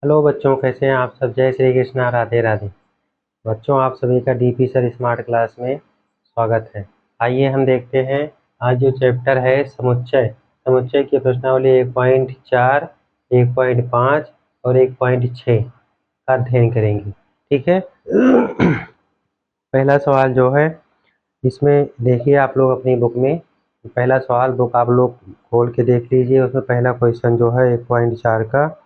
Hello बच्चों, कैसे हैं आप सब। जय श्री कृष्णा, राधे राधे। बच्चों, आप सभी का डीपी सर स्मार्ट क्लास में स्वागत है। आइए हम देखते हैं आज जो चैप्टर है समुच्चय। समुच्चय की प्रश्नावली 1.4, 1.5 और 1.6 का अध्ययन करेंगे। ठीक है। पहला सवाल जो है इसमें देखिए आप लोग अपनी बुक में, पहला सवाल बुक आप लोग खोल के देख लीजिए। उसमें पहला क्वेश्चन जो है 1.4 का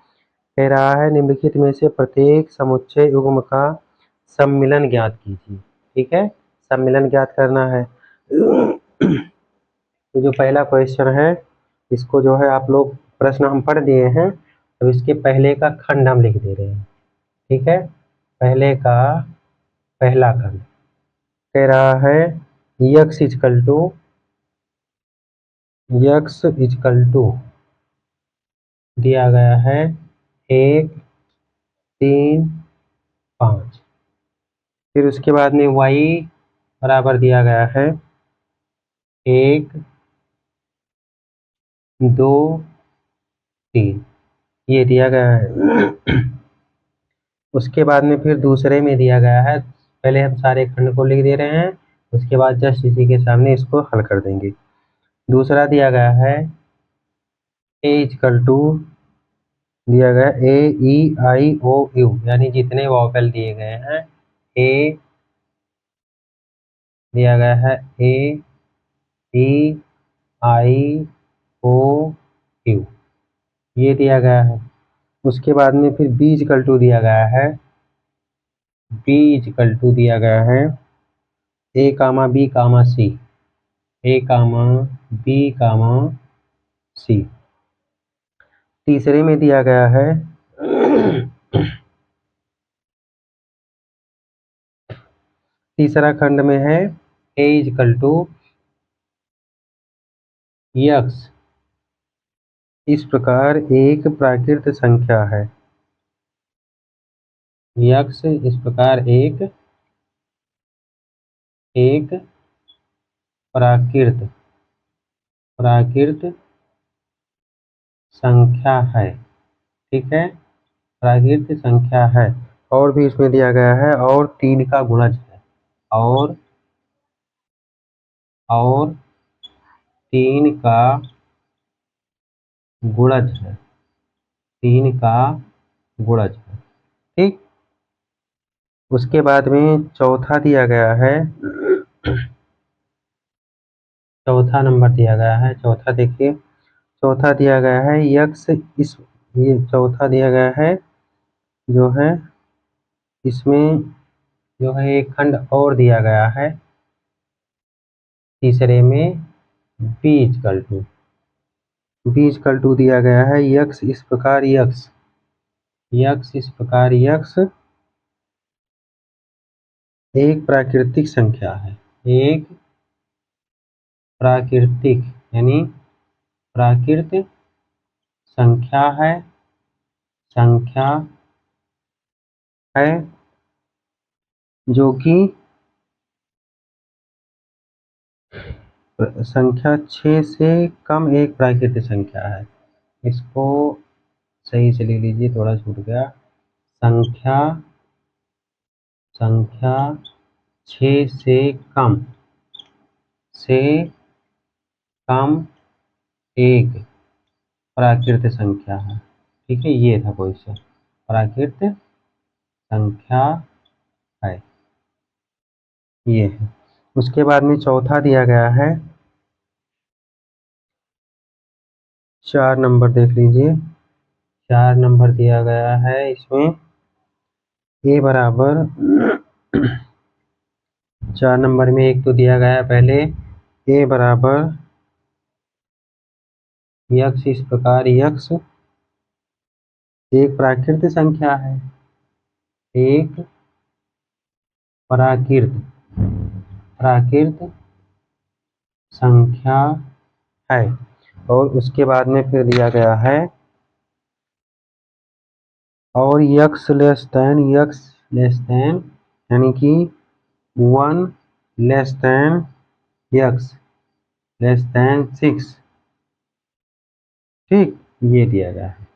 कह रहा है, निम्नलिखित में से प्रत्येक समुच्चय युग्म का सम्मिलन ज्ञात कीजिए। ठीक है, सम्मिलन ज्ञात करना है। तो जो पहला क्वेश्चन है इसको जो है आप लोग, प्रश्न हम पढ़ दिए हैं, तो इसके पहले का खंड हम लिख दे रहे हैं। ठीक है, पहले का पहला खंड कह रहा है यक्स इजकल टू दिया गया है 1, 3, 5। फिर उसके बाद में y बराबर दिया गया है 1, 2, 3, ये दिया गया है। उसके बाद में फिर दूसरे में दिया गया है, पहले हम सारे खंड को लिख दे रहे हैं, उसके बाद जस्ट इसी के सामने इसको हल कर देंगे। दूसरा दिया गया है a इजकल टू दिया गया ए ई आई ओ यू, यानी जितने वॉवेल दिए गए हैं ए दिया गया है ए ई आई ओ यू, ये दिया गया है। उसके बाद में फिर b इजकल टू दिया गया है, b इजकल टू दिया गया है a comma b comma c, a comma b comma c। तीसरे में दिया गया है तीसरा खंड में है a इजकल टू यक्स इस प्रकार एक प्राकृत संख्या है। यक्स इस प्रकार एक प्राकृत संख्या है। ठीक है, प्राकृत संख्या है। और भी इसमें दिया गया है और 3 का गुणज है, और 3 का गुणज है, 3 का गुणज है। ठीक, उसके बाद में चौथा दिया गया है, चौथा नंबर दिया गया है। चौथा देखिए, चौथा दिया गया है यक्स इस, ये चौथा दिया गया है जो है इसमें जो है एक खंड और दिया गया है तीसरे में b इजकल टू दिया गया है यक्स इस प्रकार यक्स एक प्राकृतिक संख्या है। एक प्राकृतिक यानी प्राकृत संख्या है जो कि संख्या 6 से कम एक प्राकृतिक संख्या है। इसको सही से ले लीजिए, थोड़ा छूट गया। संख्या 6 से कम एक प्राकृत संख्या है। ठीक है, ये था क्वेश्चन, प्राकृत संख्या है, ये है। उसके बाद में चौथा दिया गया है 4 नंबर, देख लीजिए 4 नंबर दिया गया है इसमें a बराबर 4 नंबर में एक तो दिया गया है पहले a बराबर यक्स इस प्रकार यक्स एक प्राकृत संख्या है, एक प्राकृत संख्या है। और उसके बाद में फिर दिया गया है और यक्स लेस देन यानी कि 1 less than X less then 6। ठीक, ये दिया गया है।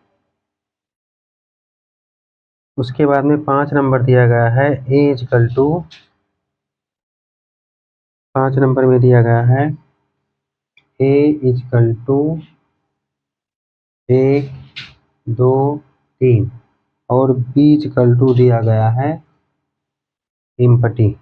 उसके बाद में 5 नंबर दिया गया है ए इजकल टू 5 नंबर में दिया गया है ए इजकल टू 1 2 3 और बी इजकल टू दिया गया है इम्पटी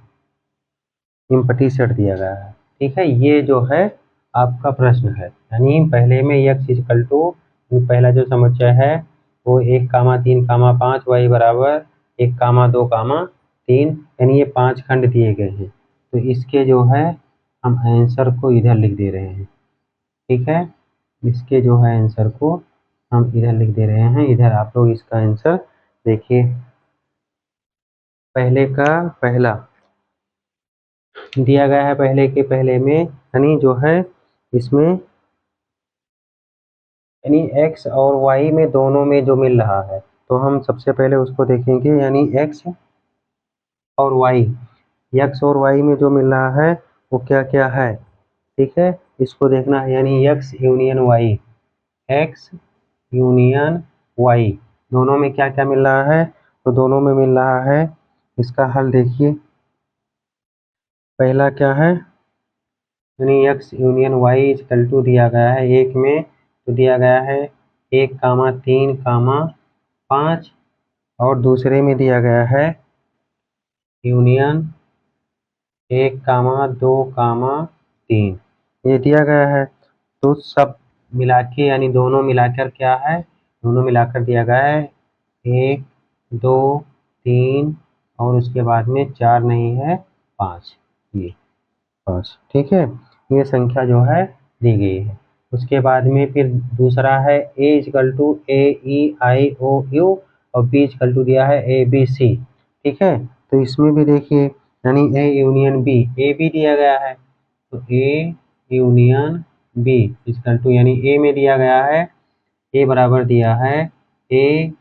सेट दिया गया है। ठीक है, ये जो है आपका प्रश्न है, यानी पहले में x इजकल टू पहला जो समुच्चय है वो 1,3,5 y बराबर 1,2,3, यानी ये 5 खंड दिए गए हैं। तो इसके जो है हम आंसर को इधर लिख दे रहे हैं। ठीक है, इसके जो है आंसर को हम इधर लिख दे रहे हैं। इधर आप लोग इसका आंसर देखिए, पहले का पहला दिया गया है, पहले के पहले में यानी जो है इसमें यानी x और y में दोनों में जो मिल रहा है, तो हम सबसे पहले उसको देखेंगे, यानी x और y में जो मिल रहा है वो क्या क्या है। ठीक है, इसको देखना है, यानी x यूनियन y दोनों में क्या क्या मिल रहा है, तो दोनों में मिल रहा है। इसका हल देखिए, पहला क्या है, यानी x union y equal to दिया गया है एक में, तो दिया गया है 1,3,5 और दूसरे में दिया गया है यूनियन 1,2,3 ये दिया गया है। तो सब मिला के यानी दोनों मिलाकर क्या है, दोनों मिलाकर दिया गया है 1 2 3 और उसके बाद में 4 नहीं है 5, ये 5। ठीक है, ये संख्या जो है दी गई है। उसके बाद में फिर दूसरा है a equal to A E I O U और b इक्वल टू दिया है ए बी सी। ठीक है, तो इसमें भी देखिए, यानी a यूनियन b, a भी दिया गया है, तो a union b equal to, यानी a में दिया गया है a बराबर दिया है a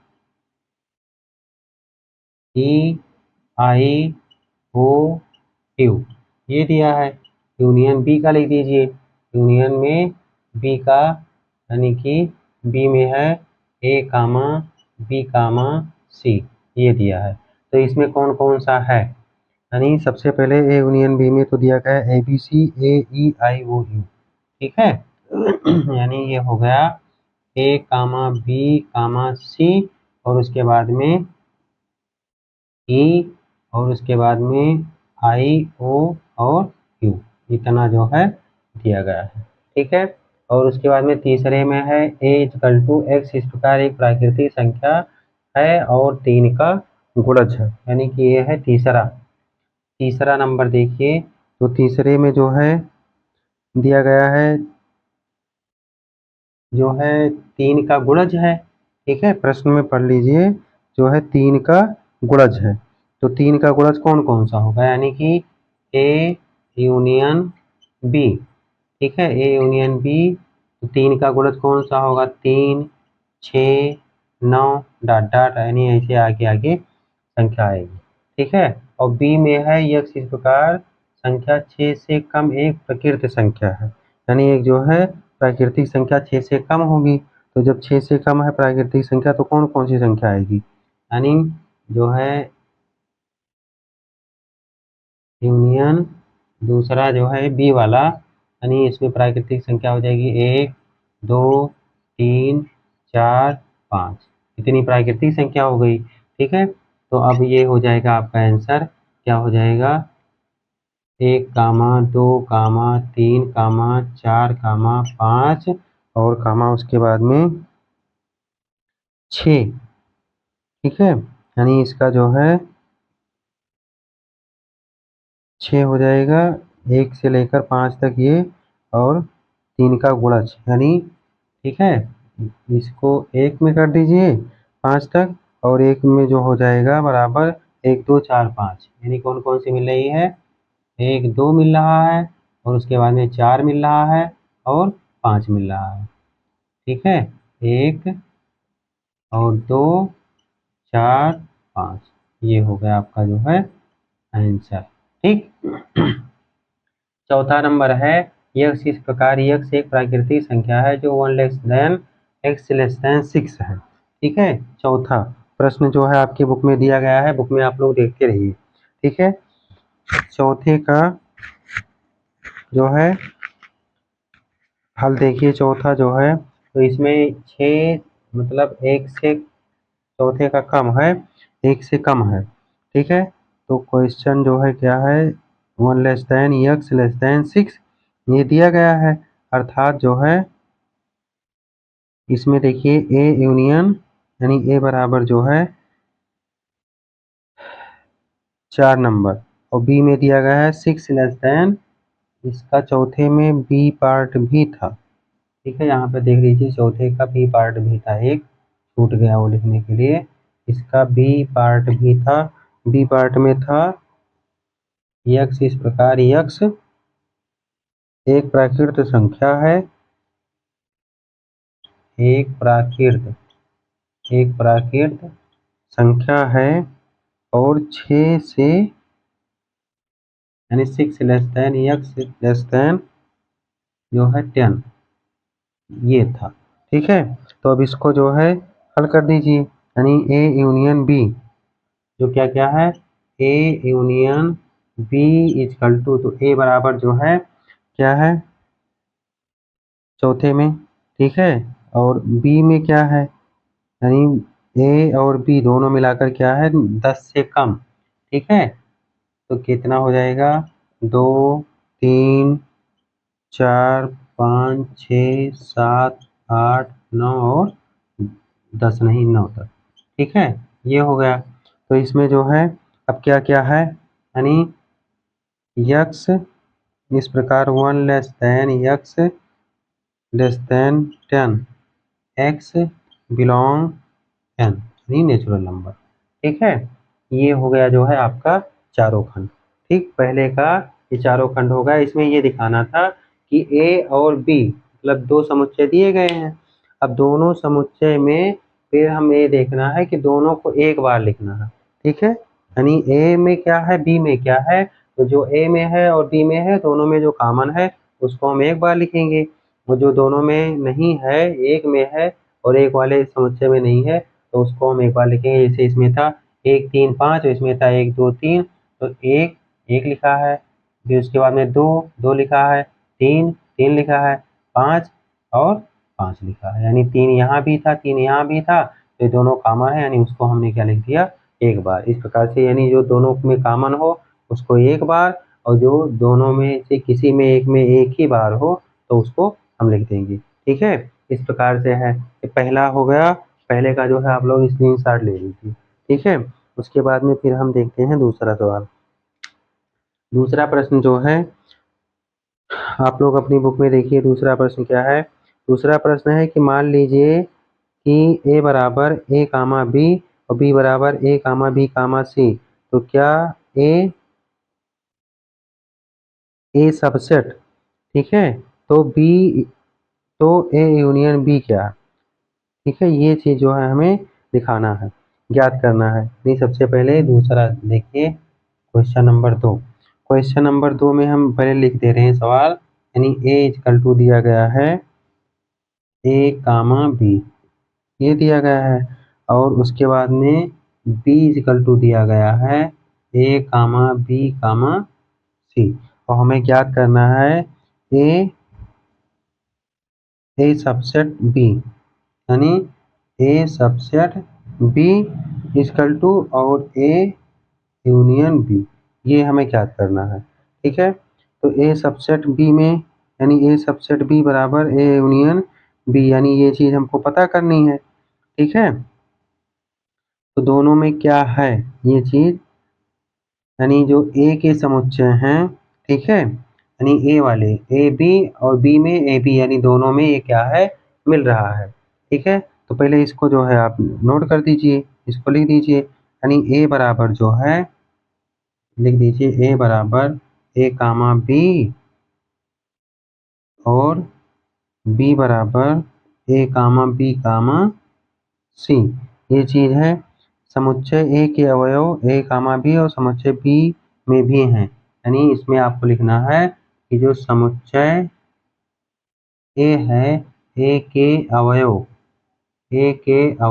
E I O you, ये दिया है। यूनियन बी का लिख दीजिए, यूनियन में बी का, यानी कि बी में है ए कामा बी कामा सी, ये दिया है। तो इसमें कौन कौन सा है, यानी सबसे पहले ए यूनियन बी में तो दिया गया है ए B C A E I O you. ठीक है, यानी ये हो गया ए कामा बी कामा सी और उसके बाद में ई और उसके बाद में आई ओ और यू, इतना जो है दिया गया है। ठीक है, और उसके बाद में तीसरे में है ए इक्वल टू एक्स, इस प्रकार एक प्राकृतिक संख्या है और 3 का गुणज है, यानी कि ये है तीसरा नंबर। देखिए, तो तीसरे में जो है दिया गया है जो है 3 का गुणज है। ठीक है, प्रश्न में पढ़ लीजिए, जो है 3 का गुणज है। तो 3 का गुणज कौन कौन सा होगा, यानी कि ए यूनियन बी। ठीक है, ए यूनियन बी, तो 3 का गुणज कौन सा होगा, 3 6 9 डॉट डॉट, यानी ऐसे आगे आगे संख्या आएगी। ठीक है, और बी में है यक्ष, इस प्रकार संख्या 6 से कम एक प्रकृत संख्या है, यानी एक जो है प्राकृतिक संख्या 6 से कम होगी। तो जब 6 से कम है प्राकृतिक संख्या, तो कौन कौन सी संख्या आएगी, यानी जो है यूनियन दूसरा जो है बी वाला, यानी इसमें प्राकृतिक संख्या हो जाएगी 1 2 3 4 5, इतनी प्राकृतिक संख्या हो गई। ठीक है, तो अब ये हो जाएगा आपका आंसर, क्या हो जाएगा 1 कामा 2 कामा 3 कामा 4 कामा 5 और कामा उसके बाद में 6। ठीक है, यानी इसका जो है 6 हो जाएगा, 1 से लेकर 5 तक ये, और 3 का गुणज, यानी ठीक है, इसको 1 में कर दीजिए 5 तक, और 1 में जो हो जाएगा बराबर 1 2 4 5, यानी कौन कौन सी मिल रही है, 1 2 मिल रहा है और उसके बाद में 4 मिल रहा है और 5 मिल रहा है। ठीक है, 1 और 2 4 5, ये हो गया आपका जो है आंसर। ठीक, चौथा नंबर है यक्स, इस प्रकार यक्स एक प्राकृतिक संख्या है जो 1 less then x less than 6 है। ठीक है, चौथा प्रश्न जो है आपकी बुक में दिया गया है, बुक में आप लोग देखते रहिए, ठीक है। चौथे का जो है हल देखिए, चौथा जो है तो इसमें 6 मतलब 1 से चौथे का कम है, 1 से कम है, ठीक है। तो क्वेश्चन जो है क्या है, 1 less then x less than 6 ये दिया गया है। अर्थात जो है इसमें देखिए ए यूनियन यानी ए बराबर जो है 4 नंबर और बी में दिया गया है 6 लेस देन, इसका चौथे में बी पार्ट भी था, ठीक है। यहाँ पे देख लीजिए चौथे का बी पार्ट भी था, एक छूट गया वो लिखने के लिए, इसका बी पार्ट भी था। बी पार्ट में था यक्स, इस प्रकार यक्स एक प्राकृत संख्या है, एक प्राकृत संख्या है और 6 से यानी 6 less than X less then जो है 10 ये था, ठीक है। तो अब इसको जो है हल कर दीजिए, यानी ए यूनियन बी जो क्या क्या है, A union B equal to, तो ए बराबर जो है क्या है चौथे में, ठीक है। और बी में क्या है, यानी ए और बी दोनों मिलाकर क्या है 10 से कम, ठीक है। तो कितना हो जाएगा 2 3 4 5 6 7 8 9 और 10 नहीं 9 तक, ठीक है। ये हो गया। तो इसमें जो है अब क्या क्या है, यानी यक्स इस प्रकार 1 less than X less than 10 X belong N यानी नेचुरल नंबर, ठीक है। ये हो गया जो है आपका चारों खंड, ठीक। पहले का ये चारों खंड हो गया, इसमें ये दिखाना था कि ए और बी मतलब दो समुच्चय दिए गए हैं। अब दोनों समुच्चय में फिर हम ये देखना है कि दोनों को एक बार लिखना है, ठीक है। यानी ए में क्या है बी में क्या है, तो जो ए में है और बी में है दोनों में जो कॉमन है उसको हम एक बार लिखेंगे, और जो दोनों में नहीं है एक में है और एक वाले समुच्चय में नहीं है तो उसको हम एक बार लिखेंगे। जैसे इसमें था 1 3 5, इसमें था 1 2 3, तो एक एक लिखा है, फिर उसके बाद में 2 2 लिखा है, 3 3 लिखा है, 5 और 5 लिखा है, यानी 3 यहाँ भी था 3 यहाँ भी था, तो ये दोनों कॉमन है यानी उसको हमने क्या लिख दिया एक बार। इस प्रकार से यानी जो दोनों में कॉमन हो उसको एक बार, और जो दोनों में से किसी में एक ही बार हो तो उसको हम लिख देंगे, ठीक है। इस प्रकार से है, ये पहला हो गया, पहले का जो है आप लोग स्क्रीनशॉट ले लीजिए, ठीक है। उसके बाद में फिर हम देखते हैं दूसरा सवाल। दूसरा प्रश्न जो है आप लोग अपनी बुक में देखिए, दूसरा प्रश्न क्या है। दूसरा प्रश्न है कि मान लीजिए कि ए बराबर ए कामा बी और बी बराबर ए कामा बी कामा सी, तो क्या ए ए सबसेट, ठीक है, तो बी तो ए यूनियन बी क्या, ठीक है। ये चीज जो है हमें दिखाना है, ज्ञात करना है। नहीं, सबसे पहले दूसरा देखिए, क्वेश्चन नंबर 2। क्वेश्चन नंबर 2 में हम पहले लिख दे रहे हैं सवाल, यानी ए इजकल टू दिया गया है ए कामा बी, ये दिया गया है, और उसके बाद में बी इजकल टू दिया गया है ए कामा बी कामा सी, और हमें ज्ञात करना है ए ए सबसेट बी, यानी A subset B equal to और ए यूनियन बी, ये हमें ज्ञात करना है, ठीक है। तो ए सबसेट बी में यानी ए सबसेट बी बराबर ए यूनियन बी, यानी ये चीज हमको पता करनी है, ठीक है। तो दोनों में क्या है ये चीज, यानी जो ए के समुच्चय हैं, ठीक है, यानी ए वाले ए बी और बी में ए बी, यानी दोनों में ये क्या है मिल रहा है, ठीक है। तो पहले इसको जो है आप नोट कर दीजिए, इसको लिख दीजिए, यानी ए बराबर जो है लिख दीजिए ए बराबर ए कामा बी और बी बराबर ए कामा बी कामा सी, ये चीज है। समुच्चय ए के अवयव ए कामा बी और समुच्चय बी में भी हैं, यानी इसमें आपको लिखना है कि जो समुच्चय ए है ए के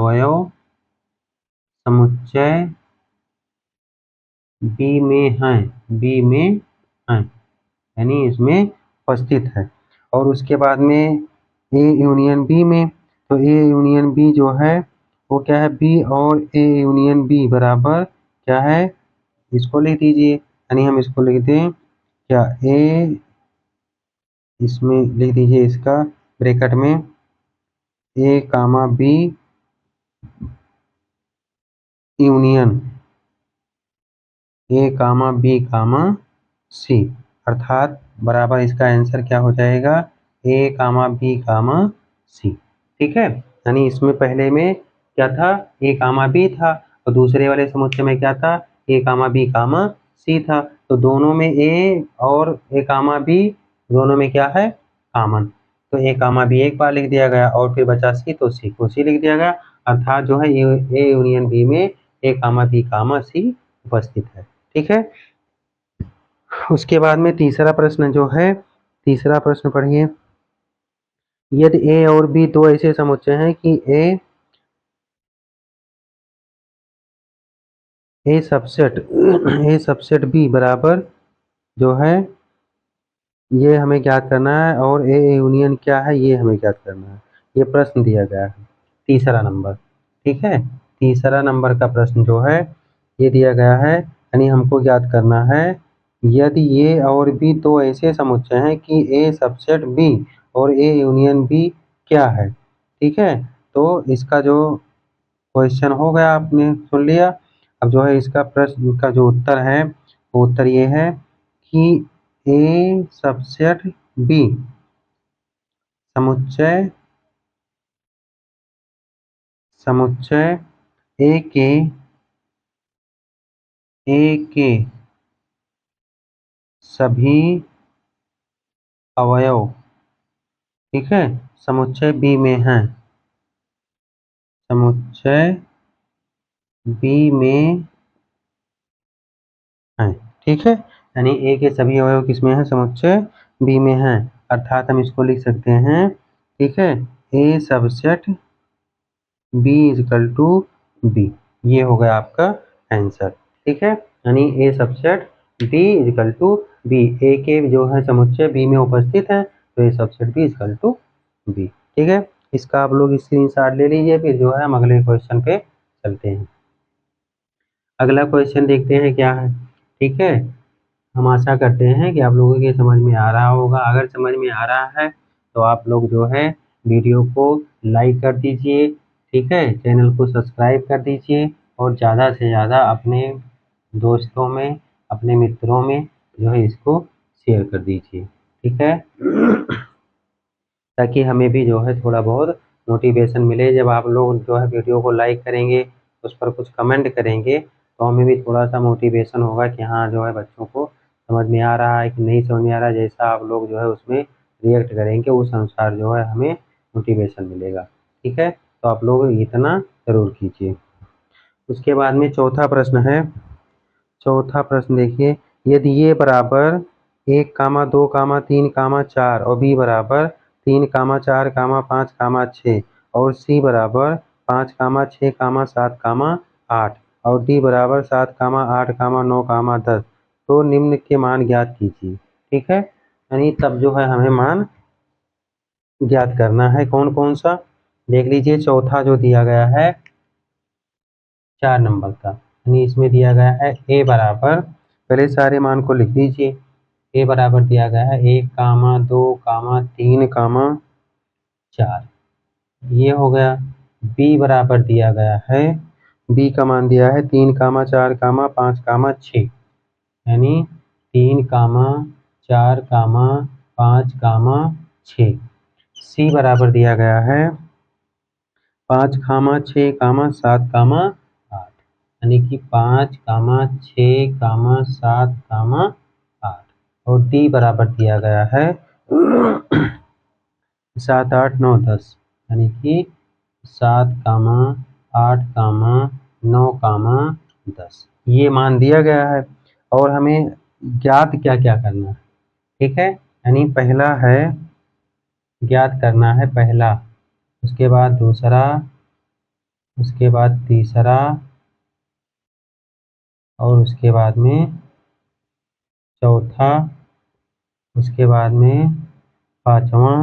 अवयव समुच्चय बी में हैं, यानी इसमें उपस्थित है। और उसके बाद में ए यूनियन बी में, तो ए यूनियन बी जो है वो क्या है, बी और ए यूनियन बी बराबर क्या है, इसको लिख दीजिए, यानी हम इसको लिख दें क्या, ए, इसमें लिख दीजिए इसका ब्रैकेट में A comma B union A comma B comma C, अर्थात बराबर इसका आंसर क्या हो जाएगा, ए कामा बी कामा सी। ठीक है, यानी इसमें पहले में क्या था, ए कामा बी था, और दूसरे वाले समुच्चय में क्या था, ए कामा बी कामा सी था। तो दोनों में ए और ए कामा बी दोनों में क्या है, कॉमन, तो ए कामा बी एक बार लिख दिया गया और फिर बचा सी, तो सी को सी लिख दिया गया, अर्थात जो है ए यूनियन बी में ए कामा बी कामा सी उपस्थित है। ठीक है, उसके बाद में तीसरा प्रश्न जो है, तीसरा प्रश्न पढ़िए। यदि ए और बी दो ऐसे समुच्चय हैं कि ए सबसेट बी बराबर जो है, ये हमें ज्ञात करना है, और ए यूनियन क्या है ये हमें ज्ञात करना है। ये प्रश्न दिया गया है तीसरा नंबर। ठीक है, तीसरा नंबर का प्रश्न जो है ये दिया गया है, यानी हमको ज्ञात करना है यदि ए और बी दो ऐसे समुच्चय हैं कि ए सबसेट बी और ए यूनियन बी क्या है। ठीक है, तो इसका जो क्वेश्चन हो गया आपने सुन लिया। अब जो है इसका प्रश्न का जो उत्तर है वो उत्तर ये है कि ए सबसेट बी समुच्चय समुच्चय ए के सभी अवयव, ठीक है, समुच्चय बी में हैं, समुच्चय बी में हैं। ठीक है, यानी ए के सभी अवयव किसमें हैं, समुच्चय बी में हैं, अर्थात हम इसको लिख सकते हैं। ठीक है, A subset B equal to B, ये हो गया आपका आंसर। ठीक है, यानी A subset B equal to B, A के जो है समुच्चय बी में उपस्थित है, तो A subset B equal to B. ठीक है, इसका आप लोग स्क्रीनशॉट ले लीजिए, फिर जो है हम अगले क्वेश्चन पे चलते हैं। अगला क्वेश्चन देखते हैं क्या है। ठीक है, हम आशा करते हैं कि आप लोगों के समझ में आ रहा होगा। अगर समझ में आ रहा है तो आप लोग जो है वीडियो को लाइक कर दीजिए, ठीक है, चैनल को सब्सक्राइब कर दीजिए, और ज़्यादा से ज़्यादा अपने दोस्तों में, अपने मित्रों में जो है इसको शेयर कर दीजिए। ठीक है, ताकि हमें भी जो है थोड़ा बहुत मोटिवेशन मिले। जब आप लोग जो है वीडियो को लाइक करेंगे, उस पर कुछ कमेंट करेंगे, तो हमें भी थोड़ा सा मोटिवेशन होगा कि हाँ जो है बच्चों को समझ में आ रहा है कि नहीं समझ में आ रहा है। जैसा आप लोग जो है उसमें रिएक्ट करेंगे उस अनुसार जो है हमें मोटिवेशन मिलेगा। ठीक है, तो आप लोग इतना ज़रूर कीजिए। उसके बाद में चौथा प्रश्न है, चौथा प्रश्न देखिए, यदि ये बराबर 1, 2, 3, 4 और बी बराबर 3, 4, 5, 6 और सी बराबर 5, 6, 7, 8 और डी बराबर 7, 8, 9, 10, तो निम्न के मान ज्ञात कीजिए। ठीक है, यानी तब जो है हमें मान ज्ञात करना है। कौन कौन सा देख लीजिए, चौथा जो दिया गया है 4 नंबर का, यानी इसमें दिया गया है ए बराबर, पहले सारे मान को लिख दीजिए। ए बराबर दिया गया है 1, 2, 3, 4, ये हो गया। बी बराबर दिया गया है, बी का मान दिया है 3, 4, 5, 6, यानी 3, 4, 5, 6। सी बराबर दिया गया है 5, 6, 7, 8, यानी कि 5, 6, 7, 8, और डी बराबर दिया गया है 7, 8, 9, 10, यानी कि 7, 8, 9, 10, ये मान दिया गया है। और हमें ज्ञात क्या क्या करना है। ठीक है, यानी पहला है ज्ञात करना है पहला, उसके बाद दूसरा, उसके बाद तीसरा, और उसके बाद में चौथा, उसके बाद में पांचवा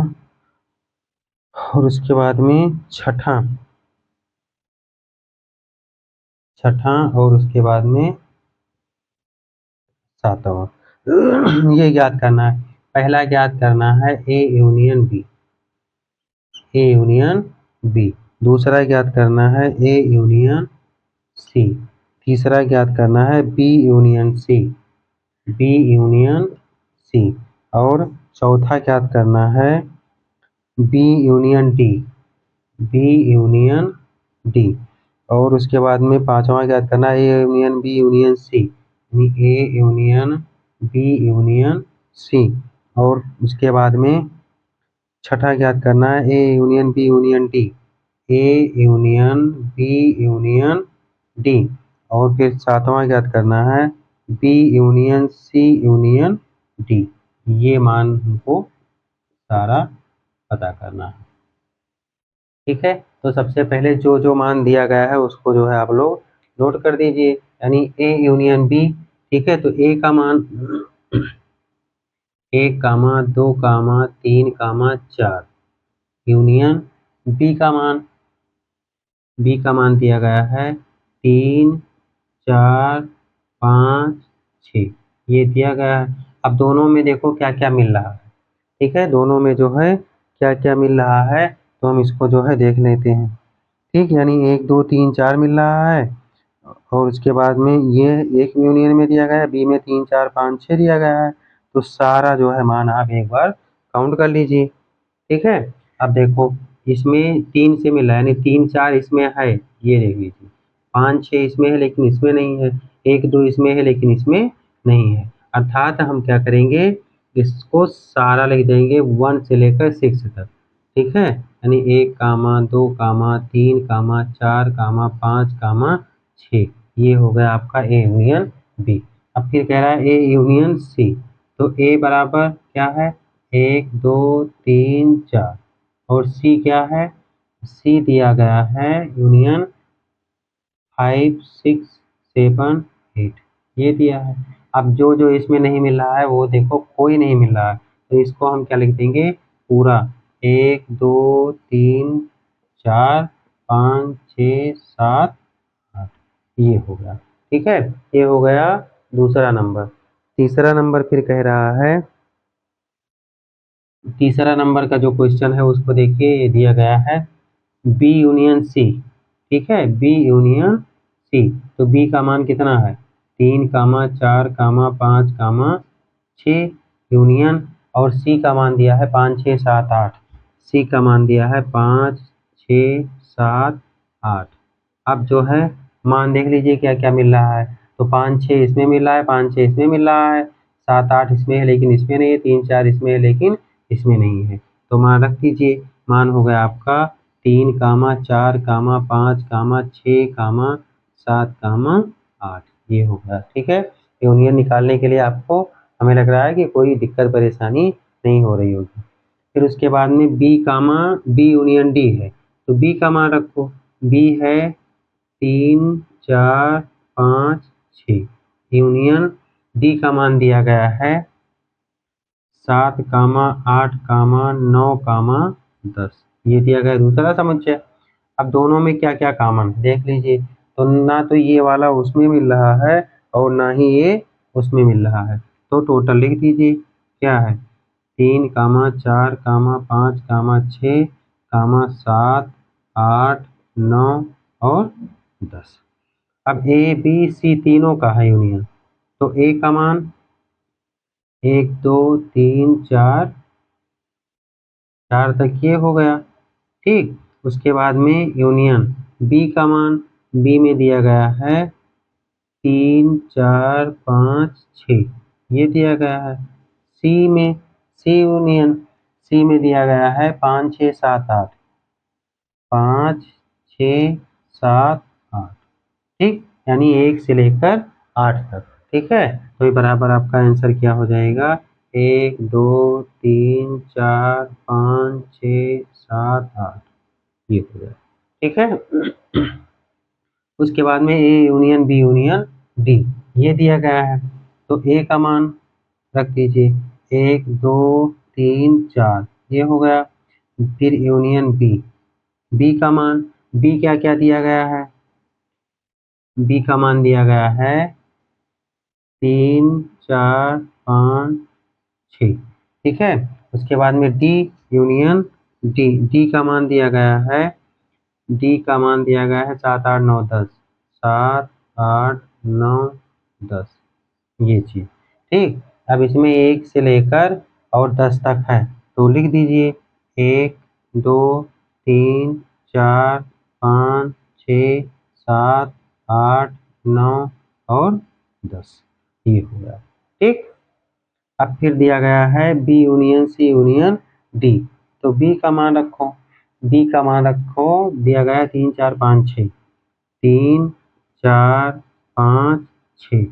और उसके बाद में छठा और उसके बाद में सातवां। ये ज्ञात करना है। पहला ज्ञात करना है A union B, A union B. दूसरा ज्ञात करना है ए यूनियन सी। तीसरा ज्ञात करना है B union C, B union C. और चौथा ज्ञात करना है B union D, B union D. और उसके बाद में पांचवा ज्ञात करना है A union B union C, यानी A union B union C. और उसके बाद में छठा ज्ञात करना है A union B union D, A union B union D. और फिर सातवां ज्ञात करना है B union C union D. ये मान हमको सारा पता करना है। ठीक है, तो सबसे पहले जो जो मान दिया गया है उसको जो है आप लोग नोट कर दीजिए, यानी ए यूनियन बी। ठीक है, तो ए का मान 1, 2, 3, 4 यूनियन बी का मान दिया गया है 3, 4, 5, 6, ये दिया गया है। अब दोनों में देखो क्या क्या मिल रहा है। ठीक है, दोनों में जो है क्या क्या मिल रहा है, तो हम इसको जो है देख लेते हैं। ठीक, यानी 1, 2, 3, 4 मिल रहा है। और उसके बाद में ये एक यूनियन में दिया गया है, बी में 3, 4, 5, 6 दिया गया है। तो सारा जो है मान आप एक बार काउंट कर लीजिए। ठीक है, अब देखो इसमें 3 से मिला है, यानी 3, 4 इसमें है, ये देख लीजिए। 5, 6 इसमें है लेकिन इसमें नहीं है। 1, 2 इसमें है लेकिन इसमें नहीं है। अर्थात हम क्या करेंगे, इसको सारा लिख देंगे 1 से लेकर 6 तक। ठीक है, यानी 1, 2, 3, 4, 5, 6, ये हो गया आपका ए यूनियन बी। अब फिर कह रहा है ए यूनियन सी, तो ए बराबर क्या है 1, 2, 3, 4। और सी क्या है, सी दिया गया है यूनियन 5, 6, 7, 8, ये दिया है। अब जो जो इसमें नहीं मिल रहा है वो देखो कोई नहीं मिल रहा है, तो इसको हम क्या लिख देंगे पूरा 1, 2, 3, 4, 5, 6, 7, 8, ये हो गया। ठीक है, ये हो गया दूसरा नंबर। तीसरा नंबर फिर कह रहा है, तीसरा नंबर का जो क्वेश्चन है उसको देखिए, ये दिया गया है बी यूनियन सी। ठीक है, बी यूनियन सी, तो बी का मान कितना है 3, 4, 5, 6 यूनियन, और सी का मान दिया है 5, 6, 7, 8। सी का मान दिया है 5, 6, 7, 8। अब जो है मान देख लीजिए क्या क्या मिल रहा है, तो 5, 6 इसमें मिल रहा है, 5, 6 इसमें मिल रहा है, 7, 8 इसमें है लेकिन इसमें नहीं है, 3, 4 इसमें है लेकिन इसमें नहीं है। तो मान रख दीजिए, मान हो गया आपका 3, 4, 5, 6, 7, 8, ये हो गया। ठीक है, यूनियन निकालने के लिए आपको हमें लग रहा है कि कोई दिक्कत परेशानी नहीं हो रही होगी। फिर उसके बाद में बी यूनियन डी है, तो बी का मान रखो, बी है 3, 4, 5, 6 यूनियन डी का मान दिया गया है 7, 8, 9, 10, ये दिया गया दूसरा समुच्चय। अब दोनों में क्या क्या कॉमन देख लीजिए, तो ना तो ये वाला उसमें मिल रहा है और ना ही ये उसमें मिल रहा है, तो टोटल लिख दीजिए क्या है 3, 4, 5, 6, 7, 8, 9 और 10। अब ए बी सी तीनों का है यूनियन, तो ए का मान 1, 2, 3, 4, 4 तक ये हो गया। ठीक, उसके बाद में यूनियन बी का मान, बी में दिया गया है 3, 4, 5, 6, ये दिया गया है। सी में, सी यूनियन सी में दिया गया है 5, 6, 7, 8, 5, 6, 7, 8। ठीक, यानी 1 से लेकर 8 तक। ठीक है, तो ये बराबर आपका आंसर क्या हो जाएगा 1, 2, 3, 4, 5, 6, 7, 8, ये हो गया। ठीक है, उसके बाद में A union B union D, ये दिया गया है, तो ए का मान रख दीजिए 1 2 3 4, ये हो गया। फिर यूनियन बी, बी का मान, बी क्या क्या दिया गया है, बी का मान दिया गया है 3 4 5 6, ठीक है। उसके बाद में डी यूनियन डी, डी का मान दिया गया है, डी का मान दिया गया है 7 8 9 10, 7 8 9 10, ये चीज, ठीक। अब इसमें 1 से लेकर और 10 तक है, तो लिख दीजिए 1 2 3 4 5 6 7 8 9 और 10, ये हो गया, ठीक। अब फिर दिया गया है B union C union D, तो बी का मान रखो, बी का मान रखो, दिया गया है 3 4 5 6, 3 4 5 6,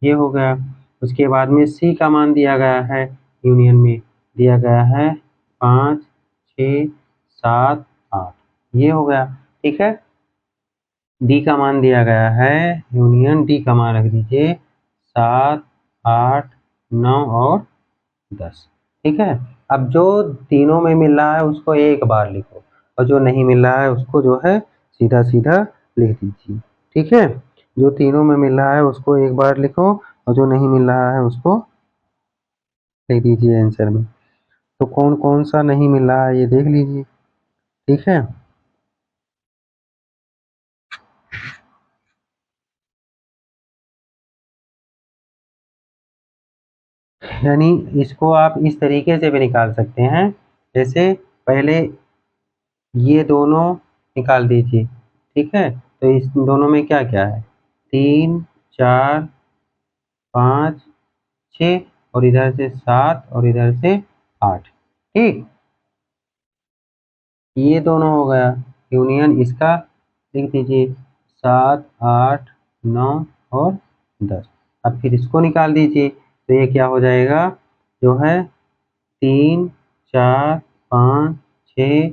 ये हो गया। उसके बाद में सी का मान दिया गया है, यूनियन में दिया गया है 5 6 7 8, ये हो गया, ठीक है। डी का मान दिया गया है, यूनियन डी का मान रख दीजिए 7 8 9 और 10, ठीक है। अब जो तीनों में मिल रहा है उसको एक बार लिखो, और जो नहीं मिल रहा है उसको जो है सीधा सीधा लिख दीजिए, ठीक है। जो तीनों में मिल रहा है उसको एक बार लिखो, और जो नहीं मिल रहा है उसको लिख दीजिए आंसर में। तो कौन कौन सा नहीं मिल रहा है ये देख लीजिए, ठीक है। यानी इसको आप इस तरीके से भी निकाल सकते हैं, जैसे पहले ये दोनों निकाल दीजिए, ठीक है। तो इस दोनों में क्या क्या है, 3 4 5 6, और इधर से 7 और इधर से 8, ठीक। ये दोनों हो गया, यूनियन इसका लिख दीजिए 7 8 9 और 10। अब फिर इसको निकाल दीजिए, तो ये क्या हो जाएगा, जो है 3 4 5 6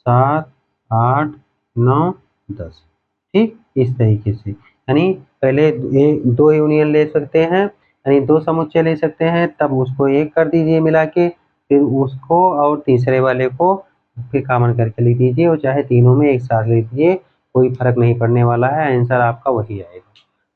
7 8 9 10, ठीक। इस तरीके से, यानी पहले दो यूनियन ले सकते हैं, यानी दो समुच्चय ले सकते हैं, तब उसको एक कर दीजिए मिला के, फिर उसको और तीसरे वाले को फिर कॉमन करके लिख दीजिए, और चाहे तीनों में एक साथ लिख दीजिए, कोई फर्क नहीं पड़ने वाला है, आंसर आपका वही आएगा,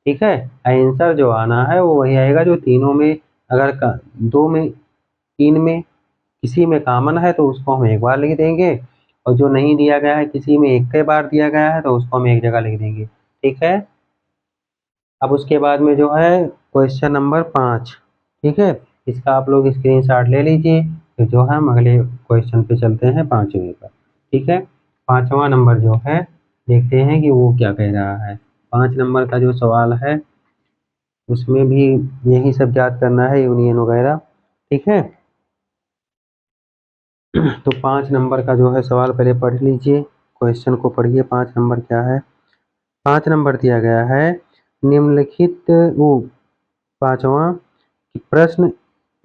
ठीक है। आंसर जो आना है वो वही आएगा जो तीनों में, अगर दो में तीन में किसी में कॉमन है तो उसको हम एक बार लिख देंगे, और जो नहीं दिया गया है किसी में एक के बार दिया गया है तो उसको हम एक जगह लिख देंगे, ठीक है। अब उसके बाद में जो है क्वेश्चन नंबर 5, ठीक है। इसका आप लोग स्क्रीनशॉट ले लीजिए, फिर जो है हम अगले क्वेश्चन पे चलते हैं 5वें पर, ठीक है। 5वां नंबर जो है देखते हैं कि वो क्या कह रहा है। 5 नंबर का जो सवाल है उसमें भी यही सब याद करना है, यूनियन वगैरह, ठीक है। तो 5 नंबर का जो है सवाल पहले पढ़ लीजिए, क्वेश्चन को पढ़िए। 5 नंबर क्या है, 5 नंबर दिया गया है निम्नलिखित वो 5वां प्रश्न,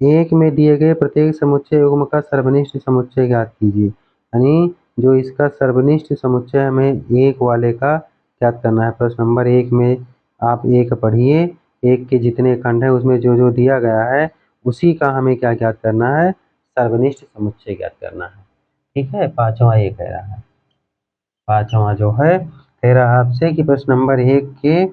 एक में दिए गए प्रत्येक समुच्चय युग्म का सर्वनिष्ठ समुच्चय ज्ञात कीजिए। यानी जो इसका सर्वनिष्ठ समुच्चय हमें एक वाले का ज्ञात करना है। प्रश्न नंबर 1 में आप एक पढ़िए, एक के जितने खंड है उसमें जो जो दिया गया है उसी का हमें क्या ज्ञात करना है, सर्वनिष्ठ समुच्चय ज्ञात करना है, ठीक है। 5वां ये कह रहा है, 5वां जो है कह रहा है आपसे कि प्रश्न नंबर 1 के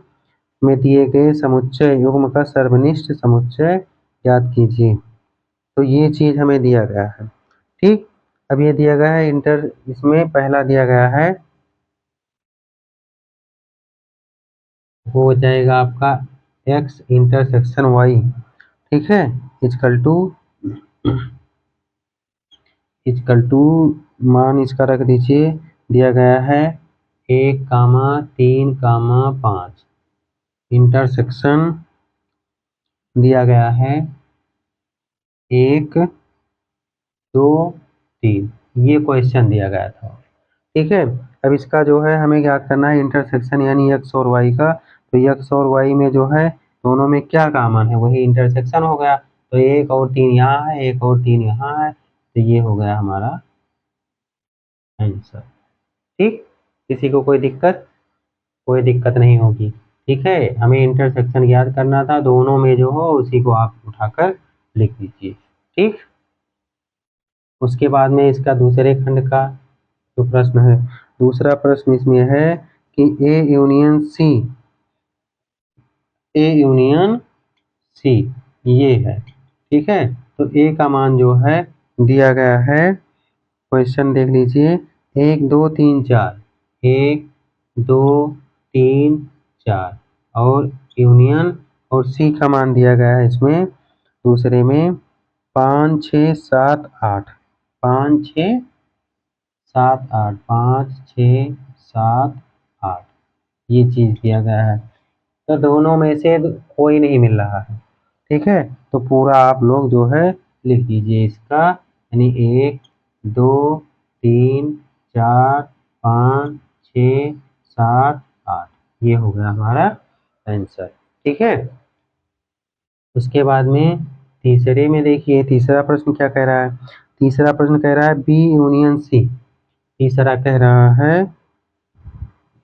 में दिए गए समुच्चय युग्म का सर्वनिष्ठ समुच्चय ज्ञात कीजिए। तो ये चीज हमें दिया गया है, ठीक। अब ये दिया गया है इसमें पहला दिया गया है वो हो जाएगा आपका x इंटरसेक्शन y, ठीक है, इजकल टू मान इसका रख दीजिए, दिया गया है 1 3 5, इंटरसेक्शन दिया गया है 1 2 3, ये क्वेश्चन दिया गया था, ठीक है। अब इसका जो है हमें याद करना है इंटरसेक्शन यानी x और y का, तो x और y में जो है दोनों में क्या कॉमन है, वही इंटरसेक्शन हो गया, तो 1 और 3 यहाँ है, 1 और 3 यहाँ है, तो ये हो गया हमारा आंसर, ठीक। किसी को कोई दिक्कत नहीं होगी, ठीक है, हमें इंटरसेक्शन याद करना था, दोनों में जो हो उसी को आप उठाकर लिख दीजिए। ठीक, उसके बाद में इसका दूसरे खंड का जो प्रश्न है, दूसरा प्रश्न इसमें है कि A union C, A union C ये है। ठीक है, तो ए का मान जो है दिया गया है, क्वेश्चन देख लीजिए, 1 2 3 4, 1 2 3 4 और यूनियन और सी का मान दिया गया है इसमें दूसरे में 5 6 7 8, 5 6 7 8, 5 6 7 8 ये चीज़ दिया गया है। तो दोनों में से कोई नहीं मिल रहा है। ठीक है, तो पूरा आप लोग जो है लिख दीजिए इसका, यानी 1 2 3 4 5 6 7 8 ये हो गया हमारा आंसर। ठीक है, उसके बाद में तीसरे में देखिए, तीसरा प्रश्न क्या कह रहा है, तीसरा प्रश्न कह रहा है बी यूनियन सी, तीसरा कह रहा है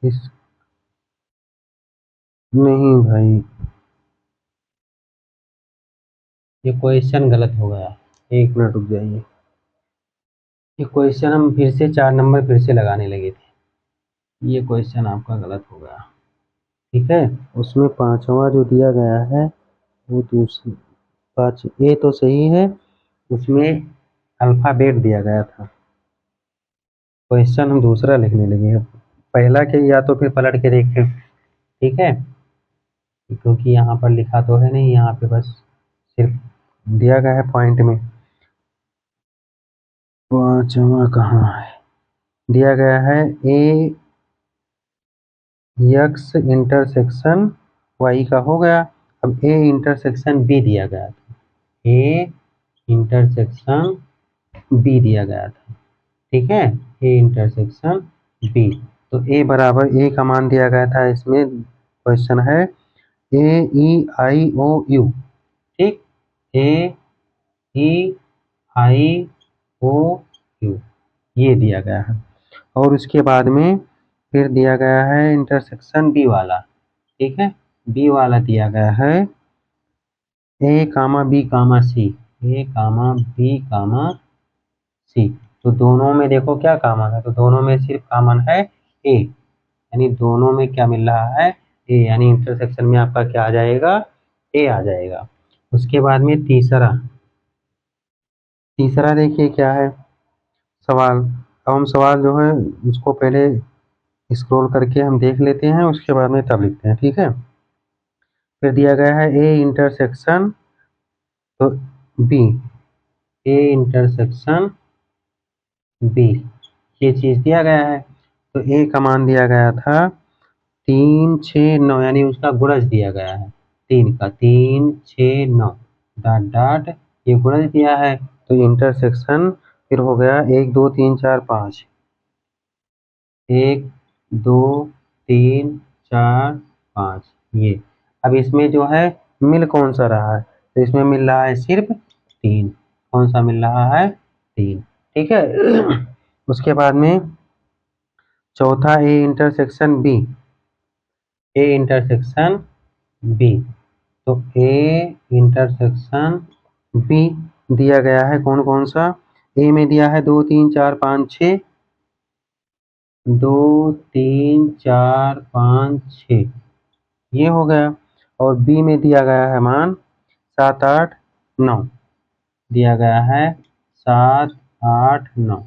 इस, नहीं भाई ये क्वेश्चन गलत हो गया, 1 मिनट रुक जाइए, ये क्वेश्चन हम फिर से 4 नंबर फिर से लगाने लगे थे, ये क्वेश्चन आपका गलत हो गया। ठीक है, उसमें पांचवा जो दिया गया है वो दूसरी, पाँच ए तो सही है, उसमें अल्फ़ाबेट दिया गया था, क्वेश्चन हम दूसरा लिखने लगे, पहला के या तो फिर पलट के देखें। ठीक है, क्योंकि यहाँ पर लिखा तो है नहीं, यहाँ पे बस सिर्फ दिया गया है पॉइंट में। पांचवा कहाँ है, दिया गया है ए एक्स इंटरसेक्शन वाई का हो गया, अब ए इंटरसेक्शन बी दिया गया था, ए इंटरसेक्शन बी दिया गया था। ठीक है, ए इंटरसेक्शन बी, तो ए बराबर ए का मान दिया गया था, इसमें क्वेश्चन है ए ई आई ओ यू। ठीक, ए ई आई ओ यू ये दिया गया है, और उसके बाद में फिर दिया गया है इंटरसेक्शन बी वाला। ठीक है, बी वाला दिया गया है ए कामा बी कामा सी, ए कामा बी कामा सी, तो दोनों में देखो क्या कॉमन है, तो दोनों में सिर्फ कॉमन है ए, यानी दोनों में क्या मिल रहा है ए, यानी इंटरसेक्शन में आपका क्या आ जाएगा, ए आ जाएगा। उसके बाद में तीसरा, तीसरा देखिए क्या है सवाल, अब हम सवाल जो है उसको पहले स्क्रॉल करके हम देख लेते हैं, उसके बाद में तब लिखते हैं। ठीक है, फिर दिया गया है ए इंटरसेक्शन तो बी, ए इंटरसेक्शन बी ये चीज़ दिया गया है, तो ए का मान दिया गया था 3 6 9, यानी उसका गुणज दिया गया है, 3 का 3 6 9 डॉट डॉट ये गुणज दिया है, तो इंटरसेक्शन फिर हो गया 1 2 3 4 5, 1 2 3 4 5 ये। अब इसमें जो है मिल कौन सा रहा है, तो इसमें मिल रहा है सिर्फ 3, कौन सा मिल रहा है 3। ठीक है, उसके बाद में चौथा A intersection B, A intersection B, तो ए इंटरसेक्शन बी दिया गया है कौन कौन सा, ए में दिया है 2 3 4 5 6, 2 3 4 5 6 ये हो गया, और बी में दिया गया है मान 7 8 9 दिया गया है 7 8 9।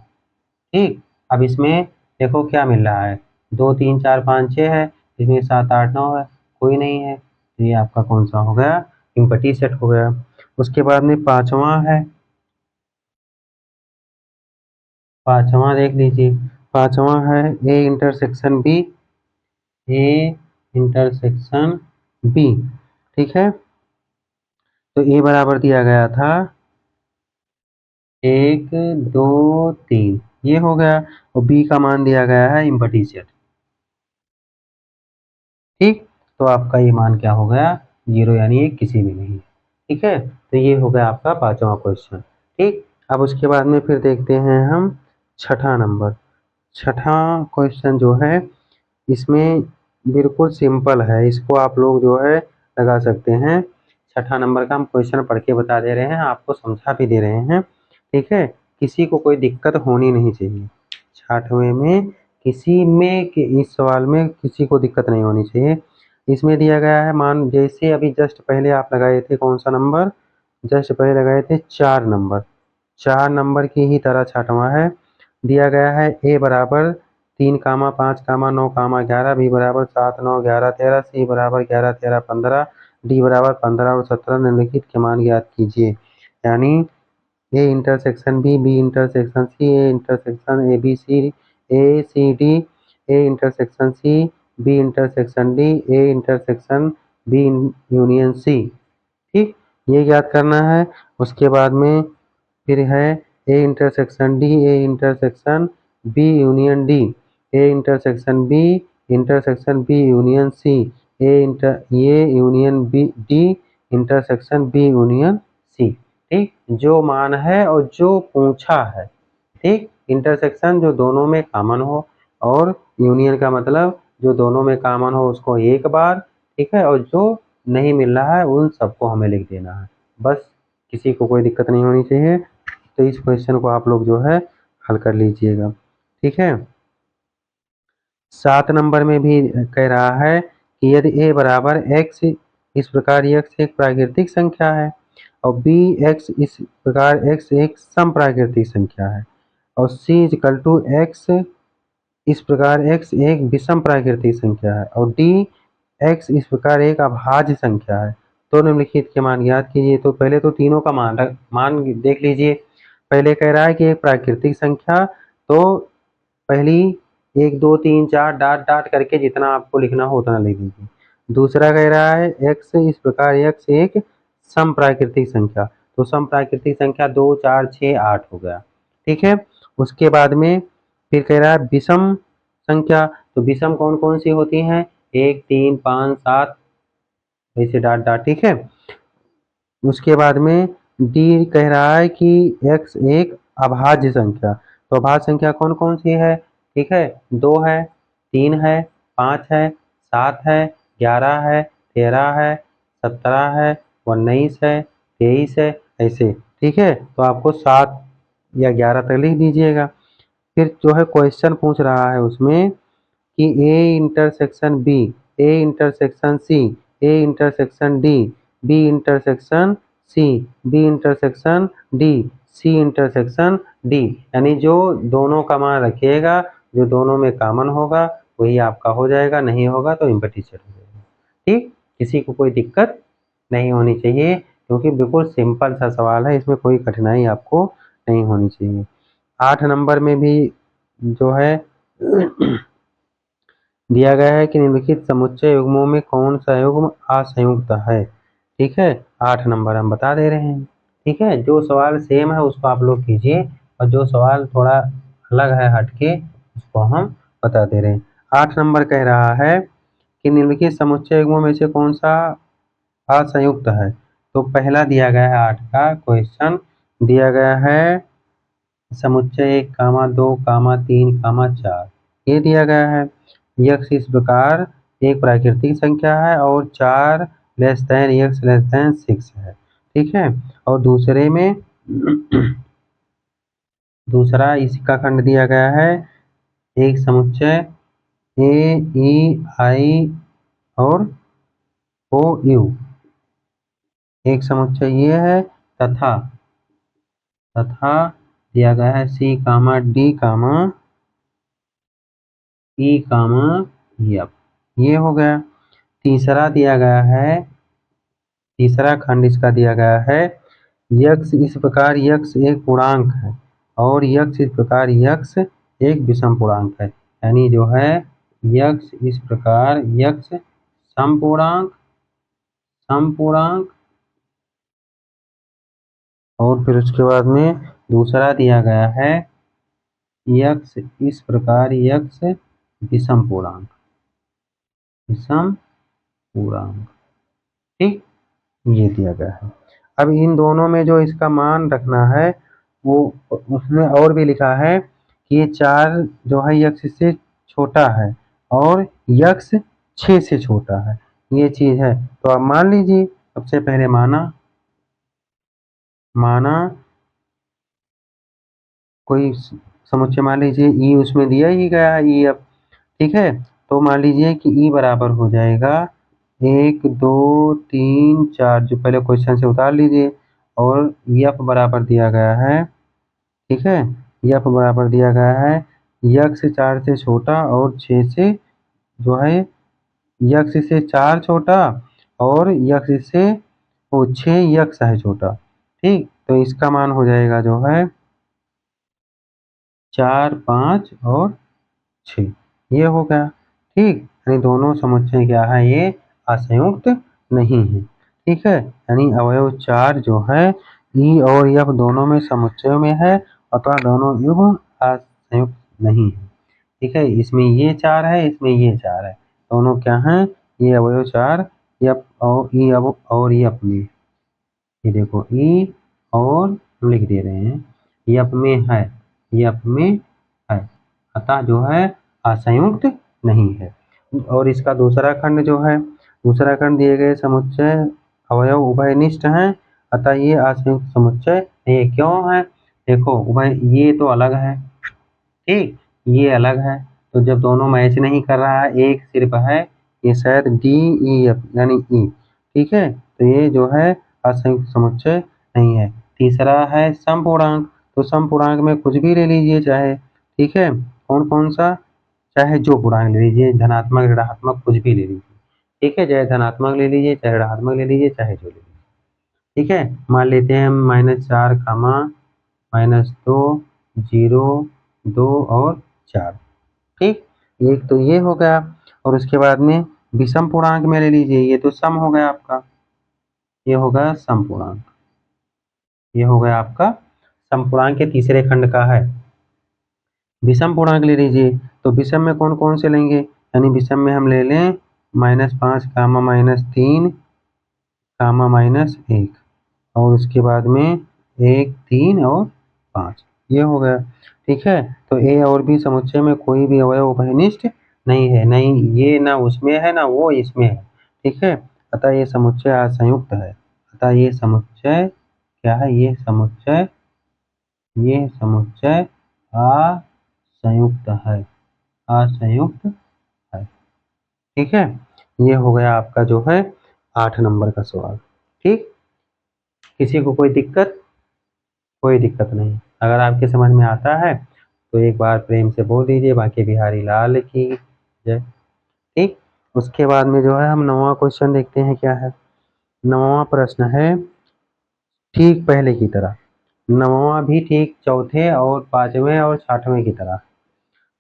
ठीक, अब इसमें देखो क्या मिल रहा है, 2 3 4 5 6 है, इसमें 7 8 9 है, कोई नहीं है, तो ये आपका कौन सा हो गया, एम्प्टी सेट हो गया। उसके बाद में पांचवा है, पांचवा देख लीजिए, पांचवा है A intersection B, A intersection B. ठीक है, तो ए बराबर दिया गया था 1 2 3 ये हो गया, और बी का मान दिया गया है एम्प्टी सेट। ठीक, तो आपका ये मान क्या हो गया 0, यानी ये किसी में नहीं। ठीक है, तो ये हो गया आपका पांचवा क्वेश्चन। ठीक, अब उसके बाद में फिर देखते हैं हम छठा नंबर, छठा क्वेश्चन जो है इसमें बिल्कुल सिंपल है, इसको आप लोग जो है लगा सकते हैं। छठा नंबर का हम क्वेश्चन पढ़ के बता दे रहे हैं, आपको समझा भी दे रहे हैं, ठीक है। किसी को कोई दिक्कत होनी नहीं चाहिए, छठवें में किसी में इस सवाल में किसी को दिक्कत नहीं होनी चाहिए। इसमें दिया गया है, मान जैसे अभी जस्ट पहले आप लगाए थे कौन सा नंबर, जस्ट पहले लगाए थे 4 नंबर, 4 नंबर की ही तरह छठवां है। दिया गया है ए बराबर 3, 5, 9, 11, बी बराबर 7, 9, 11, 13, सी बराबर 11, 13, 15, डी बराबर 15 और 17 निम्नलिखित के मान ज्ञात कीजिए। यानी A intersection B, B intersection C, A intersection A B C, A C D, A intersection C, B intersection D, A intersection B union C, ठीक, ये ज्ञात करना है। उसके बाद में फिर है A intersection D, A intersection B union D, A intersection B union C, A union B D intersection B union C, ठीक। जो मान है और जो पूछा है, ठीक, इंटरसेक्शन जो दोनों में कॉमन हो, और यूनियन का मतलब जो दोनों में कॉमन हो उसको एक बार, ठीक है, और जो नहीं मिल रहा है उन सबको हमें लिख देना है, बस। किसी को कोई दिक्कत नहीं होनी चाहिए। तो इस क्वेश्चन को आप लोग जो है हल कर लीजिएगा, ठीक है। 7 नंबर में भी कह रहा है कि यदि a बराबर x, इस प्रकार x एक प्राकृतिक संख्या है, और b x इस प्रकार x एक सम प्राकृतिक संख्या है, और c इक्वल टू x इस प्रकार x एक विषम प्राकृतिक संख्या है, और d x इस प्रकार एक अभाज्य संख्या है, तो निम्नलिखित के मान ज्ञात कीजिए। तो पहले तो तीनों का मान देख लीजिए। पहले कह रहा है कि एक प्राकृतिक संख्या, तो पहली 1, 2, 3, 4 डॉट डॉट करके जितना आपको लिखना हो उतना लिख दीजिए। दूसरा कह रहा है x इस प्रकार x एक सम प्राकृतिक संख्या, तो सम प्राकृतिक संख्या 2, 4, 6, 8 हो गया, ठीक है। उसके बाद में फिर कह रहा है विषम संख्या, तो विषम कौन कौन सी होती हैं, 1, 3, 5, 7 ऐसे डॉट डॉट, ठीक है। उसके बाद में डी कह रहा है कि x एक अभाज्य संख्या, तो अभाज्य संख्या कौन कौन सी है, ठीक है, 2 है, 3 है, 5 है, 7 है, 11 है, 13 है, 17 है, 19 है, 23 है, ऐसे, ठीक है। तो आपको 7 या 11 तक लिख दीजिएगा। फिर जो है क्वेश्चन पूछ रहा है उसमें कि A intersection B, A intersection C, A intersection D, B intersection C, B intersection D, C intersection D, यानी जो दोनों का मान रखिएगा, जो दोनों में कॉमन होगा वही आपका हो जाएगा, नहीं होगा तो एम्प्टी सेट हो जाएगा, ठीक। किसी को कोई दिक्कत नहीं होनी चाहिए, क्योंकि बिल्कुल सिंपल सा सवाल है, इसमें कोई कठिनाई आपको नहीं होनी चाहिए। 8 नंबर में भी जो है दिया गया है कि निम्नलिखित समुच्चय युग्मों में कौन सा युग्म असंयुक्त है, ठीक है। 8 नंबर हम बता दे रहे हैं, ठीक है। जो सवाल सेम है उसको आप लोग कीजिए, और जो सवाल थोड़ा अलग है हटके उसको हम बता दे रहे हैं। 8 नंबर कह रहा है कि निम्नलिखित समुच्चय युग्मों में से कौन सा असंयुक्त है। तो पहला दिया गया है 8 का क्वेश्चन, दिया गया है समुच्चय 1, 2, 3, 4, ये दिया गया है। यक्स इस प्रकार एक प्राकृतिक संख्या है और 4 less than X less then 6 है, ठीक है। और दूसरे में दूसरा इसका खंड दिया गया है एक समुच्चय ए ई आई और ओ यू, एक समुच्चय ये है, तथा तथा दिया गया है सी डी ई एफ, ये हो गया। तीसरा दिया गया है, तीसरा खंड इसका दिया गया है यक्स इस प्रकार यक्स एक पूर्णांक है, और यक्स इस प्रकार यक्स एक विषम पूर्णांक है, यानी जो है यक्स इस प्रकार यक्स समपूर्णांक समपूर्णांक, और फिर उसके बाद में दूसरा दिया गया है यक्स इस प्रकार यक्स विषम पूर्णांक, विषम पूर्णांक, ठीक, ये दिया गया है। अब इन दोनों में जो इसका मान रखना है वो उसमें और भी लिखा है कि ये 4 जो है यक्स से छोटा है और यक्स 6 से छोटा है, ये चीज़ है। तो आप मान लीजिए, सबसे पहले माना कोई समुच्चय मान लीजिए ई उसमें दिया ही गया है ई एफ, ठीक है। तो मान लीजिए कि ई बराबर हो जाएगा 1 2 3 4, जो पहले क्वेश्चन से उतार लीजिए, और एफ बराबर दिया गया है, ठीक है। एफ बराबर दिया गया है यक्स 4 से छोटा और 6 से जो है यक्स से 4 छोटा और यक्स से वो 6 यक्स है छोटा, ठीक। तो इसका मान हो जाएगा जो है 4 5 और 6, ये हो गया, ठीक। यानी दोनों समुच्चय क्या है, ये असंयुक्त नहीं है, ठीक है। यानी अवयव 4 जो है ई और एफ दोनों में समुच्चयों में है, अतः दोनों युग्म असंयुक्त नहीं है, ठीक है। इसमें ये 4 है, इसमें ये 4 है, दोनों क्या हैं, ये अवयव 4 एफ और ई और एफ में, ये देखो ई और हम लिख दे रहे हैं एफ में है, एफ में है, अतः जो है असंयुक्त नहीं है। और इसका दूसरा खंड जो है, दूसरा खंड दिए गए समुच्चय अवयव उभयनिष्ठ हैं, अतः ये असंयुक्त समुच्चय ये क्यों है, देखो उभय ये तो अलग है, ठीक, ये अलग है, तो जब दोनों मैच नहीं कर रहा है, एक सिर्फ है, ये शायद डी ई एफ यानी ई, ठीक है। तो ये जो है असंयुक्त समुच्चय नहीं है। तीसरा है समपूर्णांक, तो समपूर्णांक में कुछ भी ले लीजिए चाहे, ठीक है, कौन कौन सा, चाहे जो पूर्णांक ले लीजिए, धनात्मक ऋणात्मक कुछ भी ले लीजिए, ठीक है, चाहे धनात्मक ले लीजिए, चाहे ऋणात्मक ले लीजिए, चाहे जो ले लीजिए, ठीक है। मान लेते हैं हम -4 कामा -2 0 2 और 4, ठीक। एक तो ये हो गया, और उसके बाद में विषम पूर्णांक में ले लीजिए, ये तो सम हो गया आपका, ये हो गया सम पूर्णांक, ये हो गया आपका सम पूर्णांक के तीसरे खंड का है। विषम पूर्णांक ले लीजिए, तो विषम में कौन कौन से लेंगे, यानी विषम में हम ले लें -5 कामा -3 कामा -1, और उसके बाद में 1 3 और 5, ये हो गया, ठीक है। तो ए और बी समुच्चय में कोई भी अवयव उभयनिष्ठ नहीं है, नहीं ये ना उसमें है ना वो इसमें है, ठीक है। अतः ये समुच्चय असंयुक्त है, अतः ये समुच्चय क्या है, ये समुच्चय असंयुक्त है, असंयुक्त है, ठीक है। ये हो गया आपका जो है 8 नंबर का सवाल, ठीक। किसी को कोई दिक्कत, कोई दिक्कत नहीं, अगर आपके समझ में आता है तो एक बार प्रेम से बोल दीजिए बाकी बिहारी लाल की जय, ठीक। उसके बाद में जो है हम 9वां क्वेश्चन देखते हैं क्या है। 9वां प्रश्न है ठीक पहले की तरह, 9वां भी ठीक चौथे और 5वें और 6वें की तरह,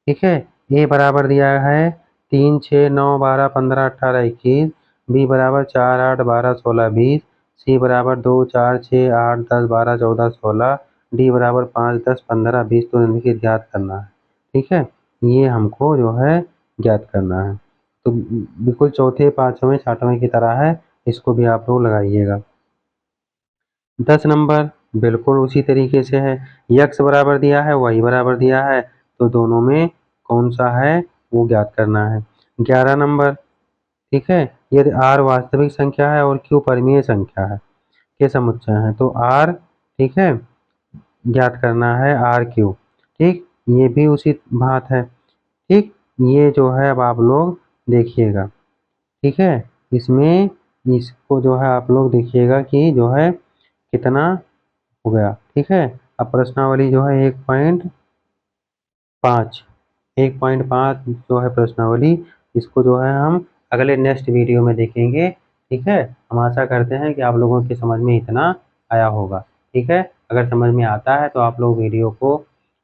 ठीक है। ए बराबर दिया है 3 6 9 12 15 18 21, बी बराबर 4 8 12 16 20, सी बराबर 2 4 6 8 10 12 14 16, डी बराबर 5 10 15 20, तो इनकी ज्ञात करना है, ठीक है। ये हमको जो है ज्ञात करना है, तो बिल्कुल चौथे 5वें 6वें की तरह है, इसको भी आप लोग लगाइएगा। 10 नंबर बिल्कुल उसी तरीके से है, यक्स बराबर दिया है, वाई बराबर दिया है, तो दोनों में कौन सा है वो ज्ञात करना है। 11 नंबर, ठीक है, यदि आर वास्तविक संख्या है और क्यू परिमेय संख्या है के समुच्चय है, तो आर, ठीक है, ज्ञात करना है आर क्यू, ठीक। ये भी उसी बात है, ठीक। ये जो है अब आप लोग देखिएगा, ठीक है, इसमें इसको जो है आप लोग देखिएगा कि जो है कितना हो गया, ठीक है। अब प्रश्नावली जो है 1.5, 1.5 जो है प्रश्नावली, इसको जो है हम अगले नेक्स्ट वीडियो में देखेंगे, ठीक है। हम आशा करते हैं कि आप लोगों की समझ में इतना आया होगा, ठीक है। अगर समझ में आता है तो आप लोग वीडियो को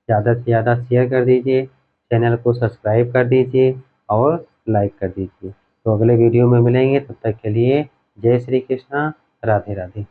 ज़्यादा से ज़्यादा शेयर कर दीजिए, चैनल को सब्सक्राइब कर दीजिए और लाइक कर दीजिए। तो अगले वीडियो में मिलेंगे, तब तक के लिए जय श्री कृष्णा, राधे राधे।